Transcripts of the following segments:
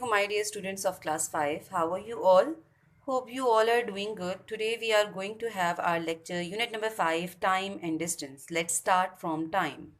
Assalamualaikum, my dear students of class 5. How are you all? Hope you all are doing good. Today we are going to have our lecture unit number 5, time and distance. Let's start from time.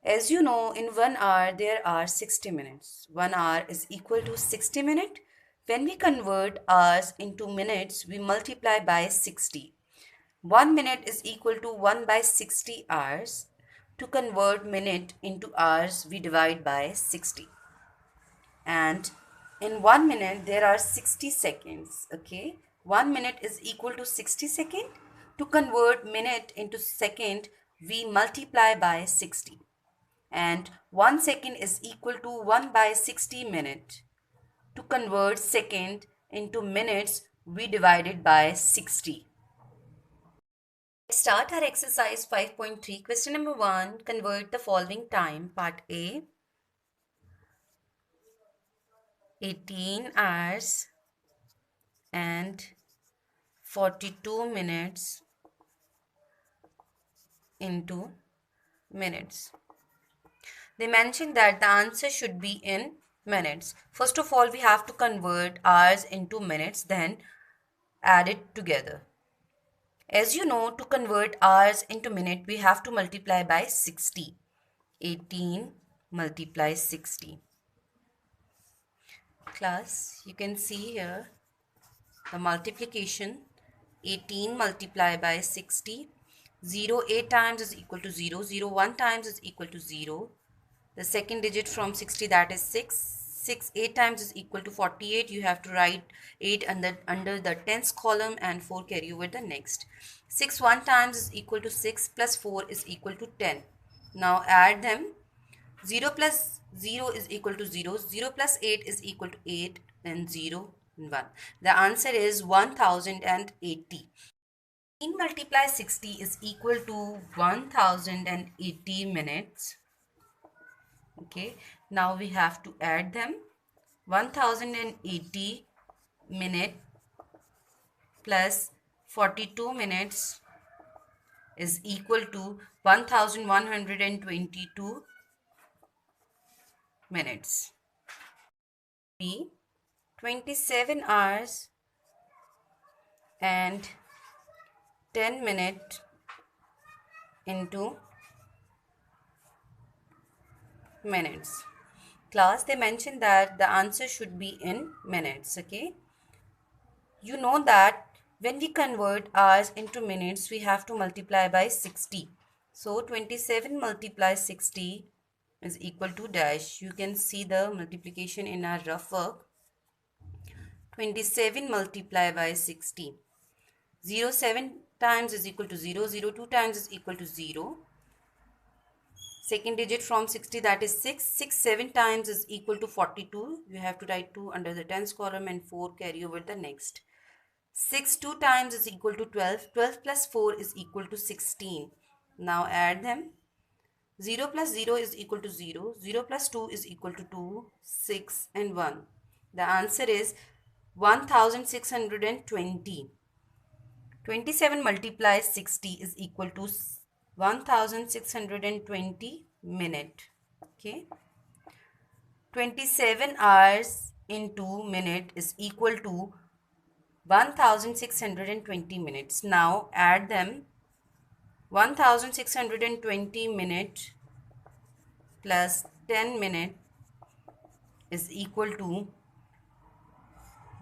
As you know, in 1 hour there are 60 minutes. 1 hour is equal to 60 minutes. When we convert hours into minutes, we multiply by 60. 1 minute is equal to 1 by 60 hours. To convert minute into hours, we divide by 60. And in 1 minute there are 60 seconds. Okay, 1 minute is equal to 60 second. To convert minute into second, we multiply by 60, and 1 second is equal to 1 by 60 minute. To convert second into minutes, we divide it by 60. Let's start our exercise 5.3. Question number 1. Convert the following time. Part A, 18 hours and 42 minutes into minutes. They mentioned that the answer should be in minutes. First of all, we have to convert hours into minutes, then add it together. As you know, to convert hours into minute, we have to multiply by 60. 18 multiply 60. Class, you can see here the multiplication. 18 multiplied by 60. 0 8 times is equal to 0. 0 1 times is equal to 0. The second digit from 60, that is 6. 6 8 times is equal to 48. You have to write 8 under the tens column and 4 carry over the next. 6 1 times is equal to 6 plus 4 is equal to 10. Now add them. 0 plus 0 is equal to 0. 0 plus 8 is equal to 8, and 0 and 1. The answer is 1080. 18 multiply 60 is equal to 1080 minutes. Okay, now we have to add them. 1080 minute plus 42 minutes is equal to 1122 minutes. B, 27 hours and 10 minutes into minutes. Class, they mentioned that the answer should be in minutes. Okay, you know that when we convert hours into minutes, we have to multiply by 60. So 27 multiply 60 is equal to dash. You can see the multiplication in our rough work. 27 multiply by 60. 0 7 times is equal to 0. 0 2 times is equal to 0. Second digit from 60, that is 6. 6 7 times is equal to 42. You have to write 2 under the tens column and 4 carry over the next. 6 2 times is equal to 12. 12 plus 4 is equal to 16. Now add them. 0 plus 0 is equal to 0. 0 plus 2 is equal to 2, 6 and 1. The answer is 1620. 27 multiplies 60 is equal to 1620 minute. Okay. 27 hours into minute is equal to 1620 minutes. Now add them. 1620 minute plus 10 minute is equal to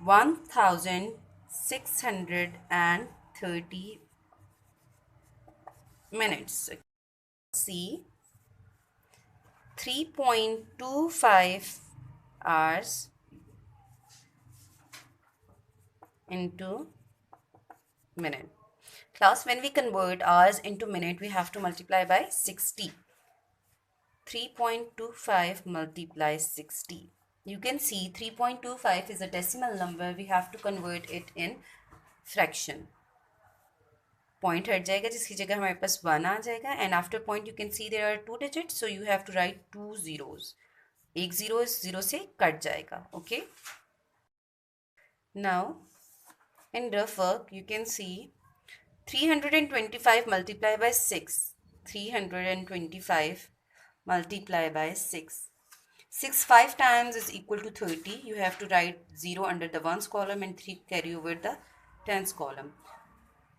1630 minutes. See, 3.25 hours into minute. Class, when we convert hours into minute, we have to multiply by 60. 3.25 multiply 60. You can see 3.25 is a decimal number. We have to convert it in fraction. Point हट जाएगा, जिसकी जगह हमारे पास 1 आ जाएगा, and after point you can see there are 2 digits, so you have to write 2 zeros. एक 0 इस 0 से cut जाएगा. Okay. Now in rough work you can see 325 multiplied by 6. 325 multiplied by 6. 6 5 times is equal to 30. You have to write 0 under the ones column and 3 carry over the tens column.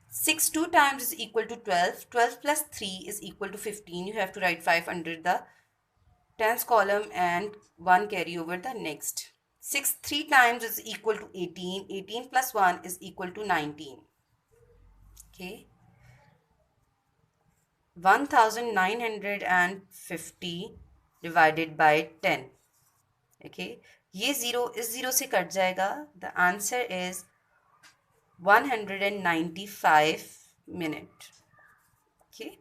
6 2 times is equal to 12. 12 plus 3 is equal to 15. You have to write 5 under the tens column and 1 carry over the next. 6 3 times is equal to 18. 18 plus 1 is equal to 19. Okay. 1950 divided by 10. Okay. ये 0 इस 0 से cut जाएगा. The answer is 195 minute. Okay.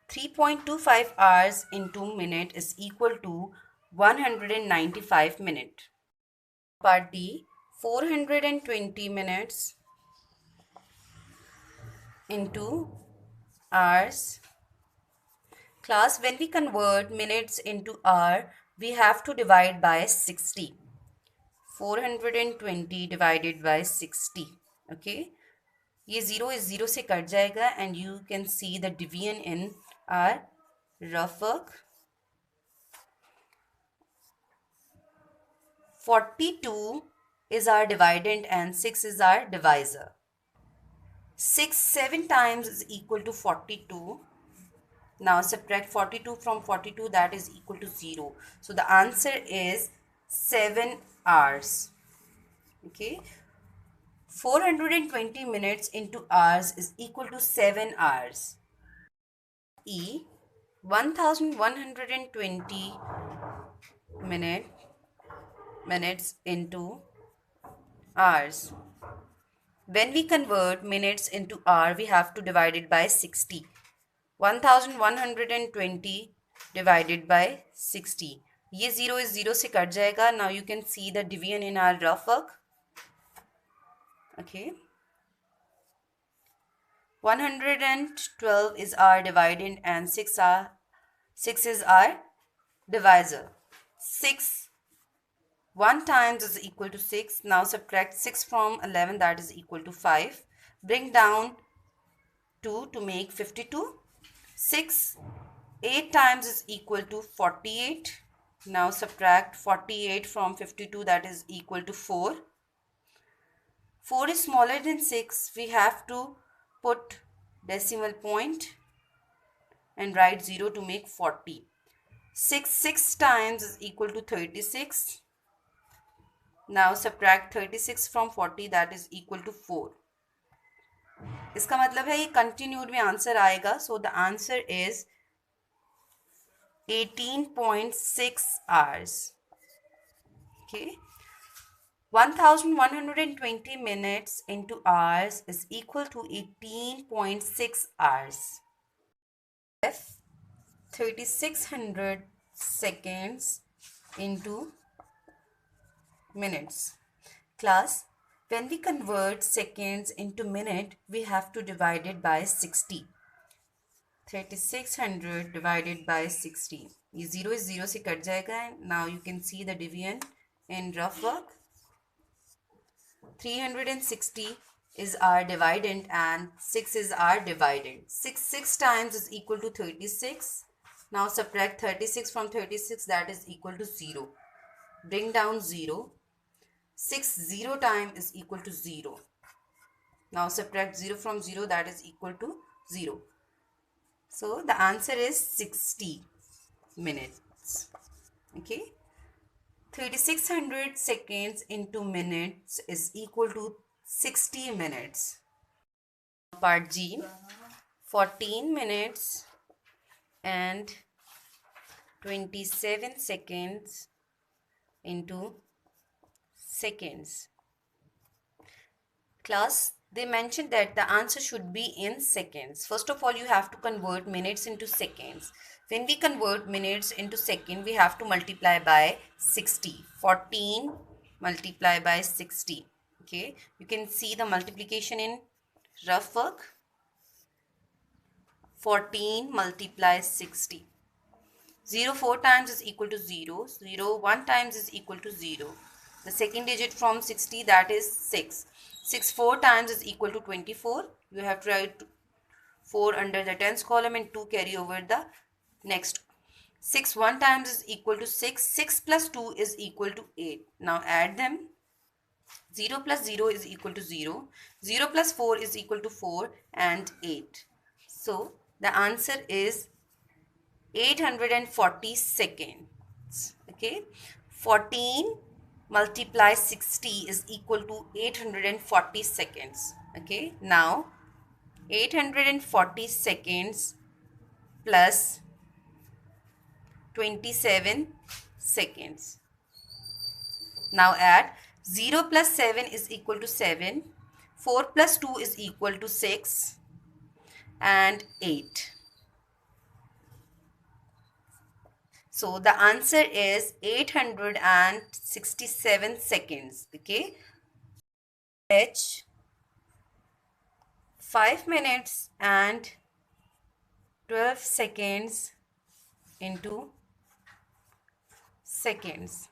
3.25 hours into minute is equal to 195 minute. Part D, 420 minutes into hours. Class, when we convert minutes into hour, we have to divide by 60. 420 divided by 60. Okay. ये 0 is 0 से cut जाएगा and you can see the division in our rough work. 42 is our dividend and 6 is our divisor. 6 7 times is equal to 42. Now subtract 42 from 42, that is equal to 0. So the answer is 7 hours. Okay. 420 minutes into hours is equal to 7 hours. E, 1120 minutes into hours. When we convert minutes into hour, we have to divide it by 60. 1120 divided by 60. ये 0 is 0 से cut जाएगा. Now you can see the division in our rough work. Okay. 112 is our dividend and 6 is our divisor. 6 1 times is equal to 6. Now subtract 6 from 11, that is equal to 5. Bring down 2 to make 52. 6 8 times is equal to 48. Now subtract 48 from 52, that is equal to 4. 4 is smaller than 6. We have to put decimal point and write 0 to make 40. 6 times is equal to 36. Now subtract 36 from 40, that is equal to 4. इसका मतलब है ये continued में answer आएगा. So the answer is 18.6 hours. Okay. 1120 minutes into hours is equal to 18.6 hours. F, 3600 seconds into minutes. Class, when we convert seconds into minute, we have to divide it by 60. 3600 divided by 60. ये 0 is 0 से cut जाएगा. Now you can see the division in rough work. 360 is our dividend and 6 is our dividend. 6 times is equal to 36. Now subtract 36 from 36, that is equal to 0. Bring down 0. 6 0 times is equal to 0. Now subtract 0 from 0, that is equal to 0. So the answer is 60 minutes. Okay. 3600 seconds into minutes is equal to 60 minutes. Part G, 14 minutes and 27 seconds into seconds. Class, they mentioned that the answer should be in seconds. First of all, you have to convert minutes into seconds. When we convert minutes into second, we have to multiply by 60. 14 multiply by 60. Okay, you can see the multiplication in rough work. 14 multiply 60. 0 4 times is equal to 0. 0 1 times is equal to 0. The second digit from 60, that is 6. 6 4 times is equal to 24. You have to write 4 under the tens column and 2 carry over the next. 6 1 times is equal to 6. 6 plus 2 is equal to 8. Now add them. 0 plus 0 is equal to 0. 0 plus 4 is equal to 4 and 8. So the answer is 840 seconds. Okay. 14 multiply 60 is equal to 840 seconds. Okay. Now 840 seconds plus 27 seconds. Now add 0 plus 7 is equal to 7. 4 plus 2 is equal to 6 and 8. So the answer is 867 seconds. Okay. H 5 minutes and 12 seconds into seconds.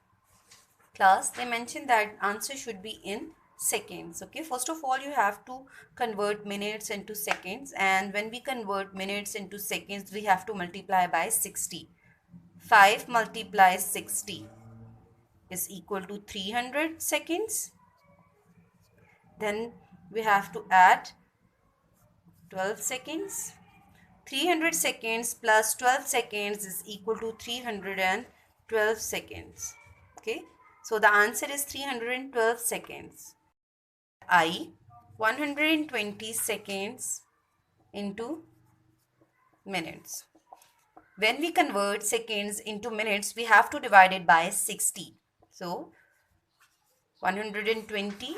Class, they mentioned that answer should be in seconds. Okay, first of all you have to convert minutes into seconds, and when we convert minutes into seconds we have to multiply by 60. 5 multiplies 60 is equal to 300 seconds. Then we have to add 12 seconds. 300 seconds plus 12 seconds is equal to 312 seconds. Okay, so the answer is 312 seconds. I 120 seconds into minutes. When we convert seconds into minutes, we have to divide it by 60. So 120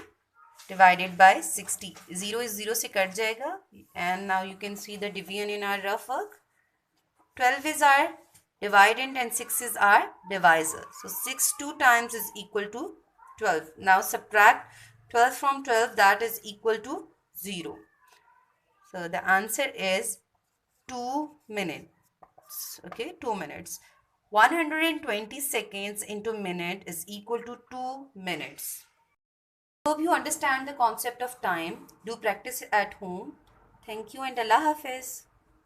divided by 60. 0 is 0 se cut jayega. And now you can see the division in our rough work. 12 is our dividend and 6 is our divisor. So 6 2 times is equal to 12. Now subtract 12 from 12, that is equal to 0. So the answer is 2 minutes. Okay, 2 minutes. 120 seconds into minute is equal to 2 minutes. Hope you understand the concept of time. Do practice at home. Thank you and Allah Hafiz.